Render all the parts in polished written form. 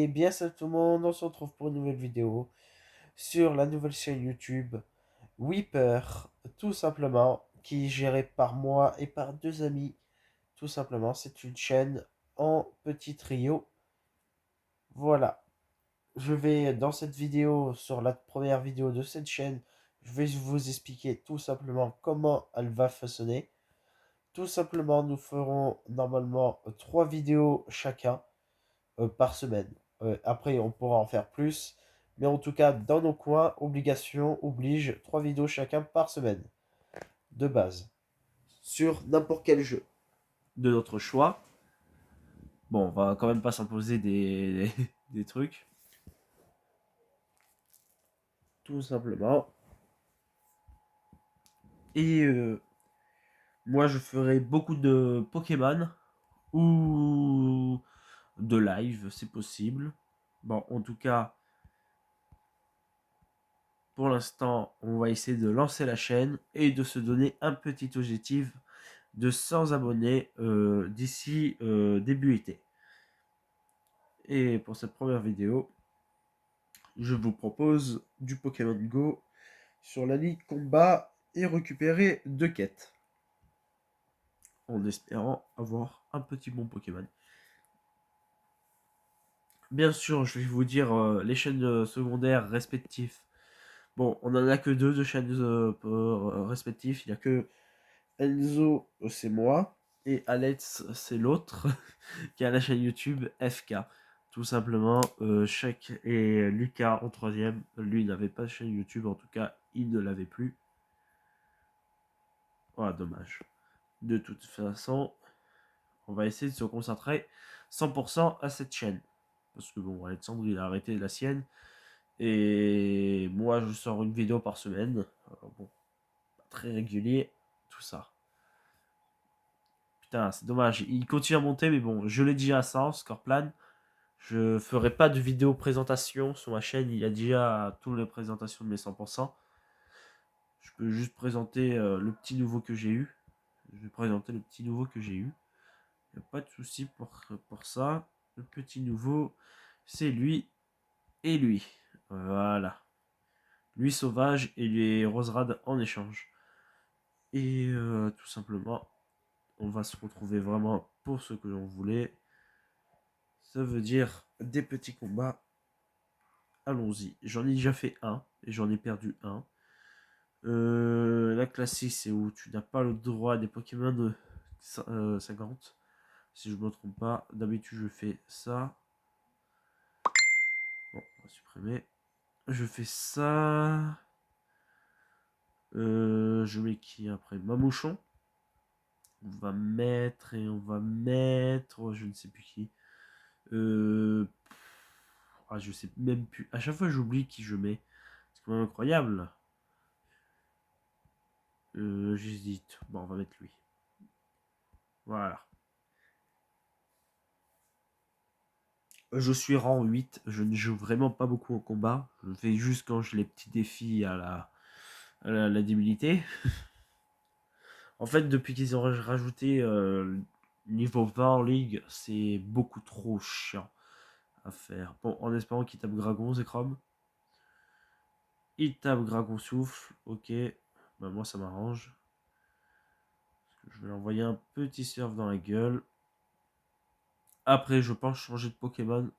Et bien salut tout le monde, on se retrouve pour une nouvelle vidéo sur la nouvelle chaîne YouTube Weeper, tout simplement, qui est gérée par moi et par deux amis. Tout simplement, c'est une chaîne en petit trio. Voilà, je vais dans cette vidéo, sur la première vidéo de cette chaîne, je vais vous expliquer tout simplement comment elle va façonner. Tout simplement, nous ferons normalement trois vidéos chacun par semaine. Après, on pourra en faire plus. Mais en tout cas, dans nos coins, obligation oblige 3 vidéos chacun par semaine. De base. Sur n'importe quel jeu. De notre choix. Bon, on va quand même pas s'imposer des trucs. Tout simplement. Et moi, je ferai beaucoup de Pokémon. Ou de live, c'est possible. Bon, en tout cas, pour l'instant, on va essayer de lancer la chaîne et de se donner un petit objectif de 100 abonnés d'ici début été. Et pour cette première vidéo, je vous propose du Pokémon Go sur la ligue combat et récupérer 2 quêtes. En espérant avoir un petit bon Pokémon. Bien sûr, je vais vous dire les chaînes secondaires respectives. Bon, on en a que deux de chaînes respectives. Il n'y a que Enzo, c'est moi, et Alex, c'est l'autre, qui a la chaîne YouTube FK. Tout simplement, Shaq et Lucas en troisième. Lui n'avait pas de chaîne YouTube, en tout cas, il ne l'avait plus. Voilà, dommage. De toute façon, on va essayer de se concentrer 100% à cette chaîne. Parce que bon, Alexandre, il a arrêté la sienne. Et moi, je sors une vidéo par semaine. Alors, bon, pas très régulier, tout ça. Putain, c'est dommage. Il continue à monter, mais bon, je l'ai déjà à 100, score plan. Je ferai pas de vidéo présentation sur ma chaîne. Il y a déjà toutes les présentations de mes 100%. Je peux juste présenter le petit nouveau que j'ai eu. Je vais présenter le petit nouveau que j'ai eu. Il n'y a pas de souci pour ça. Le petit nouveau, c'est lui et lui. Voilà. Lui sauvage et lui roserade en échange. Et tout simplement, on va se retrouver vraiment pour ce que l'on voulait. Ça veut dire des petits combats. Allons-y. J'en ai déjà fait un et j'en ai perdu un. La classique, c'est où tu n'as pas le droit des Pokémon de 50. Si je ne me trompe pas, d'habitude je fais ça. Bon, on va supprimer. Je fais ça. Je mets qui après? Mamouchon. On va mettre et on va mettre. Oh, je ne sais plus qui. Je sais même plus. À chaque fois, j'oublie qui je mets. C'est quand même incroyable. J'hésite. Bon, on va mettre lui. Voilà. Je suis rang 8. Je ne joue vraiment pas beaucoup au combat. Je fais juste quand j'ai les petits défis à la débilité. En fait, depuis qu'ils ont rajouté niveau 20 en ligue, c'est beaucoup trop chiant à faire. Bon, en espérant qu'ils tapent Dragon et Chrome. Il tape Dragon Souffle. Ok. Bah, moi, ça m'arrange. Je vais l'envoyer un petit surf dans la gueule. Après, je pense changer de Pokémon.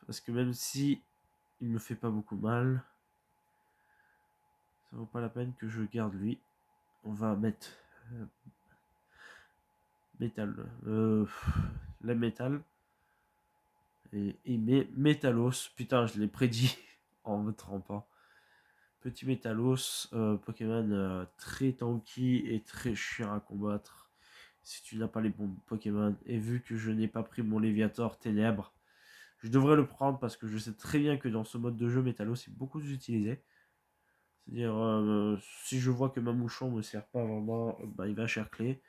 Parce que même si il me fait pas beaucoup mal, ça vaut pas la peine que je garde lui. On va mettre métal. La métal. Et met Métalos. Putain, je l'ai prédit en me trompant. Petit Métalos, Pokémon très tanky et très chiant à combattre. Si tu n'as pas les bons Pokémon. Et vu que je n'ai pas pris mon Léviator Ténèbres, je devrais le prendre parce que je sais très bien que dans ce mode de jeu, Métalos est beaucoup utilisé. C'est-à-dire, si je vois que ma mouchon ne me sert pas vraiment, il va chercher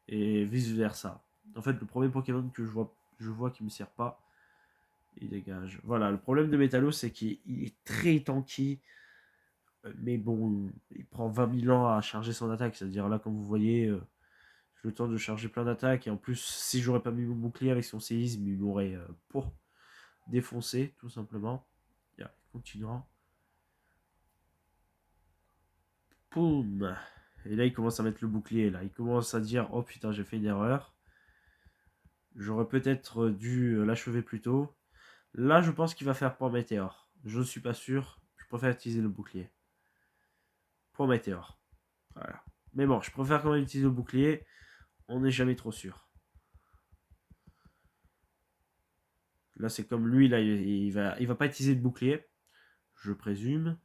et vice versa. En fait, le premier Pokémon que je vois qui me sert pas, il dégage. Voilà, le problème de Métalos, c'est qu'il est très tanky, mais bon, il prend 20 000 ans à charger son attaque. C'est-à-dire là, comme vous voyez, j'ai le temps de charger plein d'attaques et en plus, si j'aurais pas mis mon bouclier avec son séisme, il m'aurait défoncer, tout simplement. Il continuera. Poum. Et là, il commence à mettre le bouclier. Là, il commence à dire, oh putain, j'ai fait une erreur. J'aurais peut-être dû l'achever plus tôt. Là, je pense qu'il va faire point météore. Je ne suis pas sûr. Je préfère utiliser le bouclier. Point météore. Voilà. Mais bon, je préfère quand même utiliser le bouclier. On n'est jamais trop sûr. Là, c'est comme lui, là, il va pas utiliser le bouclier. Je présume.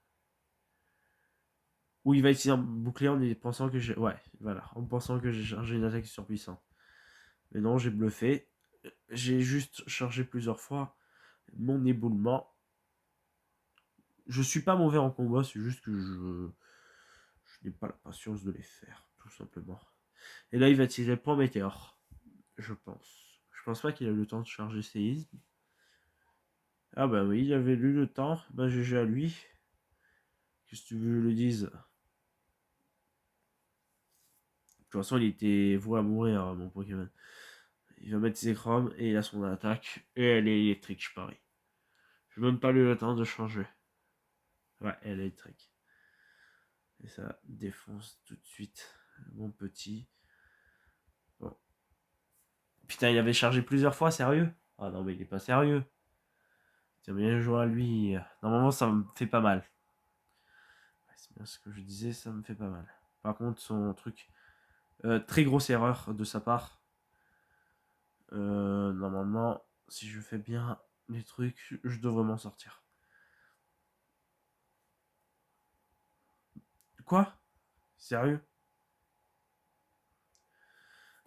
Ou il va utiliser un bouclier en pensant que j'ai... Ouais, voilà. En pensant que j'ai chargé une attaque surpuissante. Mais non, j'ai bluffé. J'ai juste chargé plusieurs fois mon éboulement. Je suis pas mauvais en combat, c'est juste que je n'ai pas la patience de les faire, tout simplement. Et là, il va utiliser le point météore, je pense. Je pense pas qu'il a eu le temps de charger séisme. Ah bah oui, il avait eu le temps. Bah GG à lui. Qu'est-ce que tu veux que je le dise? De toute façon, il était voué à mourir, mon Pokémon. Il va mettre ses chromes et il a son attaque. Et elle est électrique, je parie. Je n'ai même pas eu le temps de changer. Ouais, elle est électrique. Et ça défonce tout de suite mon petit. Bon. Putain, il avait chargé plusieurs fois, sérieux? Ah non, mais il est pas sérieux. Tiens, bien joué à lui. Normalement, ça me fait pas mal. C'est bien ce que je disais, ça me fait pas mal. Par contre, son truc. Très grosse erreur de sa part. Normalement, si je fais bien les trucs, je devrais m'en sortir. Quoi? Sérieux?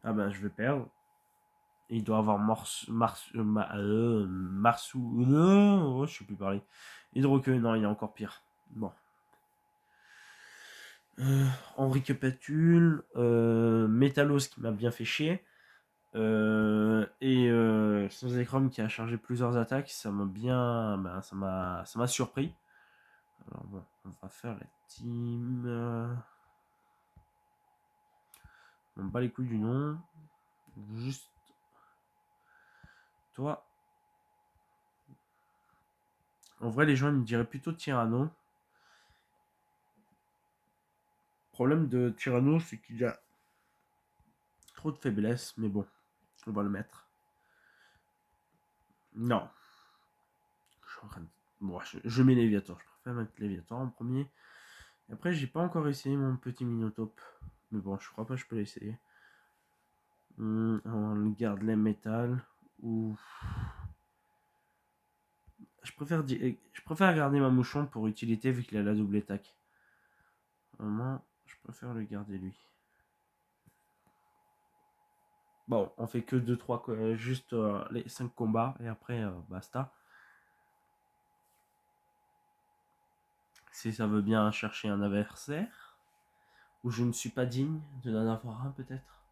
Ah ben, je vais perdre. Il doit avoir Marsou. Non, je sais plus parler. Hydroqueux, non, il est encore pire. Bon. Henri Capatule, Métalos qui m'a bien fait chier. Et sans écran qui a chargé plusieurs attaques, ça m'a bien. Ben, ça m'a surpris. Alors bon, on va faire la team. On bat les couilles du nom. Juste. Toi. En vrai, les gens me diraient plutôt Tyranno. Le problème de Tyranno, c'est qu'il a trop de faiblesse, mais bon, on va le mettre. Non. Je suis en train de... Bon, je mets Léviator. Je préfère mettre Léviator en premier. Et après, j'ai pas encore essayé mon petit Minotape. Mais bon, je crois pas que je peux l'essayer. On garde les métal. Ou... Je préfère garder ma mouchon pour utilité vu qu'il a la double attaque. Vraiment, je préfère le garder lui. Bon, on fait que 2-3, juste les 5 combats et après basta. Si ça veut bien chercher un adversaire. Ou je ne suis pas digne de n'en avoir un peut-être.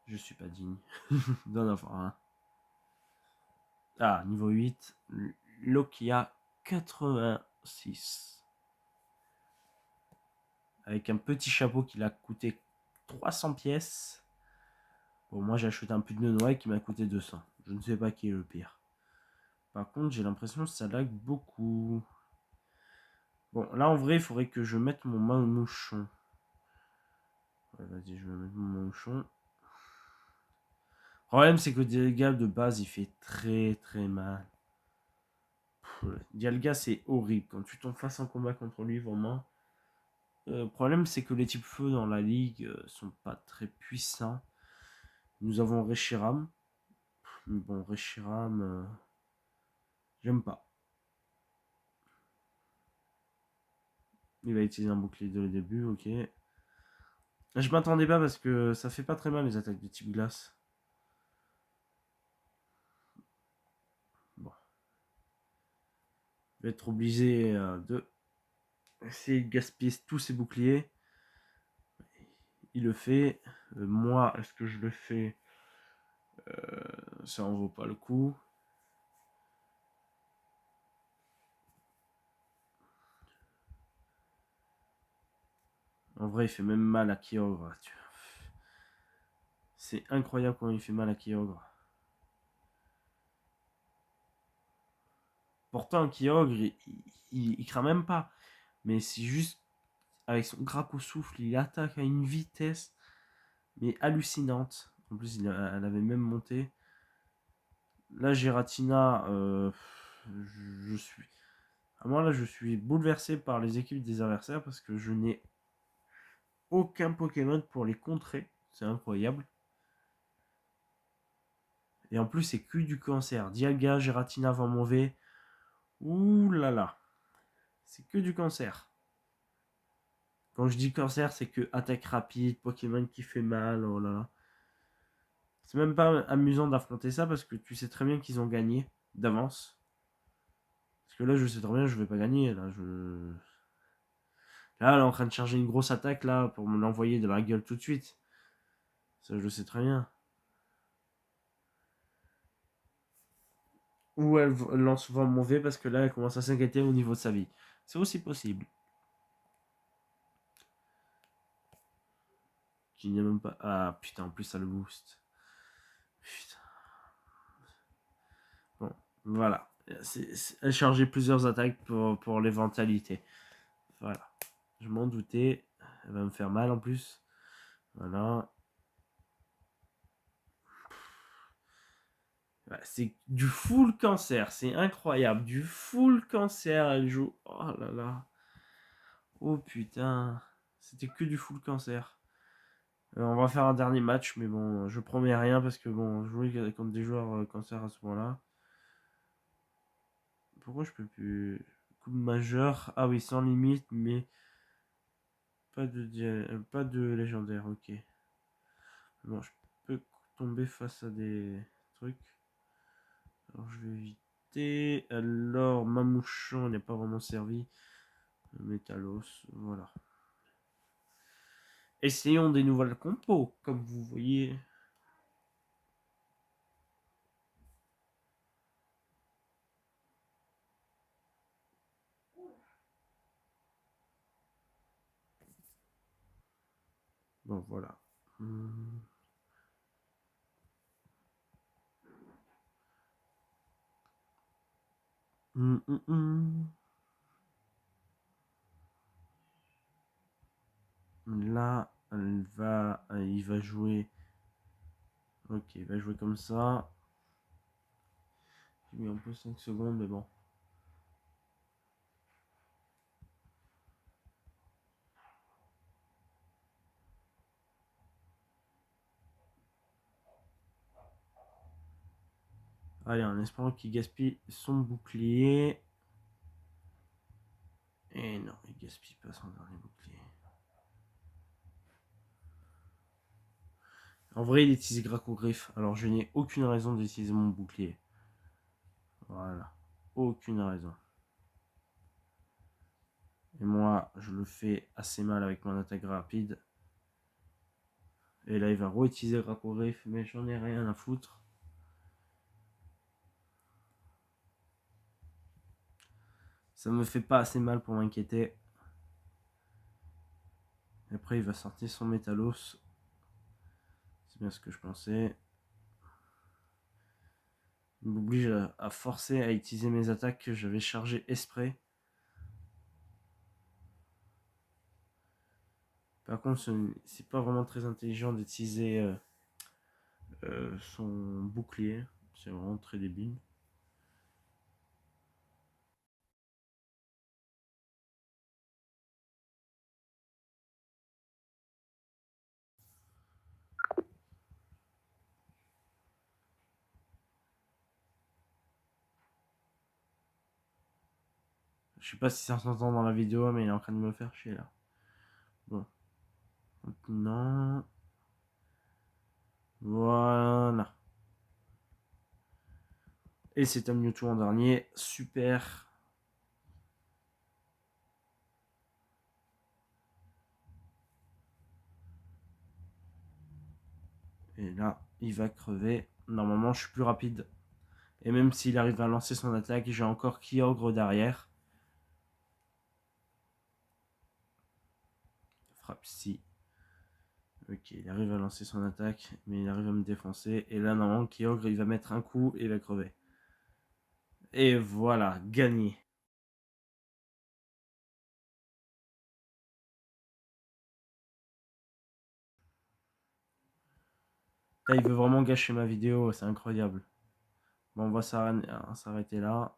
Je suis pas digne d'en avoir un. Ah, niveau 8. Lokia 86. Avec un petit chapeau qui l'a coûté 300 pièces. Bon, moi j'ai acheté un pull de Noël qui m'a coûté 200. Je ne sais pas qui est le pire. Par contre, j'ai l'impression que ça lag beaucoup. Bon, là en vrai, il faudrait que je mette mon mouchon. Ouais, vas-y, je vais mettre mon mouchon. Le problème, c'est que Dialga de base, il fait très très mal. Dialga, c'est horrible. Quand tu tombes face en combat contre lui, vraiment. Le problème, c'est que les types feu dans la ligue sont pas très puissants. Nous avons Reshiram. Mais bon, Reshiram, j'aime pas. Il va utiliser un bouclier dès le début, ok. Je m'attendais pas parce que ça fait pas très mal les attaques de type glace. Bon. Je vais être obligé de essayer de gaspiller tous ses boucliers. Il le fait. Moi, est-ce que je le fais? Ça en vaut pas le coup. En vrai, il fait même mal à Kyogre. C'est incroyable comment il fait mal à Kyogre. Pourtant, Kyogre, il crame même pas. Mais c'est juste, avec son grappe au souffle, il attaque à une vitesse, mais hallucinante. En plus, elle avait même monté. Là, Giratina, je suis... Moi, là, je suis bouleversé par les équipes des adversaires parce que je n'ai aucun Pokémon pour les contrer. C'est incroyable. Et en plus, c'est que du cancer. Dialga, Giratina, Venmonvé. Ouh là là. C'est que du cancer. Quand je dis cancer, c'est que attaque rapide, Pokémon qui fait mal, oh là là. C'est même pas amusant d'affronter ça parce que tu sais très bien qu'ils ont gagné d'avance. Parce que là, je sais très bien, je vais pas gagner. Là, elle est en train de charger une grosse attaque là pour me l'envoyer de la gueule tout de suite. Ça, je le sais très bien. Ou elle lance souvent mauvais parce que là, elle commence à s'inquiéter au niveau de sa vie. C'est aussi possible. Qui n'est même pas. Ah putain, en plus, ça le boost. Putain. Bon, voilà. Elle chargeait plusieurs attaques pour l'éventualité. Voilà. Je m'en doutais. Elle va me faire mal en plus. Voilà. Ouais, c'est du full cancer. C'est incroyable. Du full cancer. Elle joue. Oh là là. Oh putain. C'était que du full cancer. On va faire un dernier match. Mais bon, je promets rien parce que bon, jouer contre des joueurs cancer à ce moment-là. Pourquoi je peux plus. Coupe majeure. Ah oui, sans limite. Mais pas de légendaire. Ok. Bon, je peux tomber face à des trucs. Alors je vais éviter. Alors, Mamouchon n'est pas vraiment servi. Métalos, voilà. Essayons des nouvelles compos, comme vous voyez. Bon, voilà. Là, il va jouer. Ok, il va jouer comme ça. J'ai mis un peu 5 secondes, mais bon. Allez, en espérant qu'il gaspille son bouclier. Et non, il gaspille pas son dernier bouclier. En vrai, il utilise Gracogriffe. Alors, je n'ai aucune raison d'utiliser mon bouclier. Voilà. Aucune raison. Et moi, je le fais assez mal avec mon attaque rapide. Et là, il va réutiliser Gracogriffe, mais j'en ai rien à foutre. Ça me fait pas assez mal pour m'inquiéter. Après, il va sortir son Métalos. C'est bien ce que je pensais. Il m'oblige à forcer à utiliser mes attaques que j'avais chargées exprès. Par contre, c'est pas vraiment très intelligent d'utiliser son bouclier. C'est vraiment très débile. Je sais pas si ça s'entend dans la vidéo, mais il est en train de me faire chier là. Bon. Maintenant. Voilà. Et c'est un Mewtwo en dernier. Super. Et là, il va crever. Normalement, je suis plus rapide. Et même s'il arrive à lancer son attaque, j'ai encore Kyogre derrière. Frappe si. Ok, il arrive à lancer son attaque, mais il arrive à me défoncer. Et là, normalement, Kyogre, il va mettre un coup et il va crever. Et voilà, gagné. Là, il veut vraiment gâcher ma vidéo, c'est incroyable. Bon, on va s'arrêter là.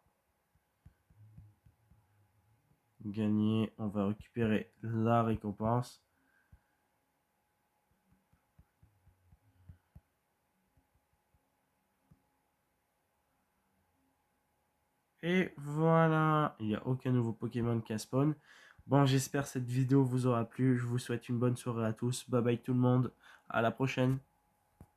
Gagné, on va récupérer la récompense. Et voilà, il n'y a aucun nouveau Pokémon qui a spawn. Bon, j'espère que cette vidéo vous aura plu. Je vous souhaite une bonne soirée à tous. Bye bye tout le monde. À la prochaine.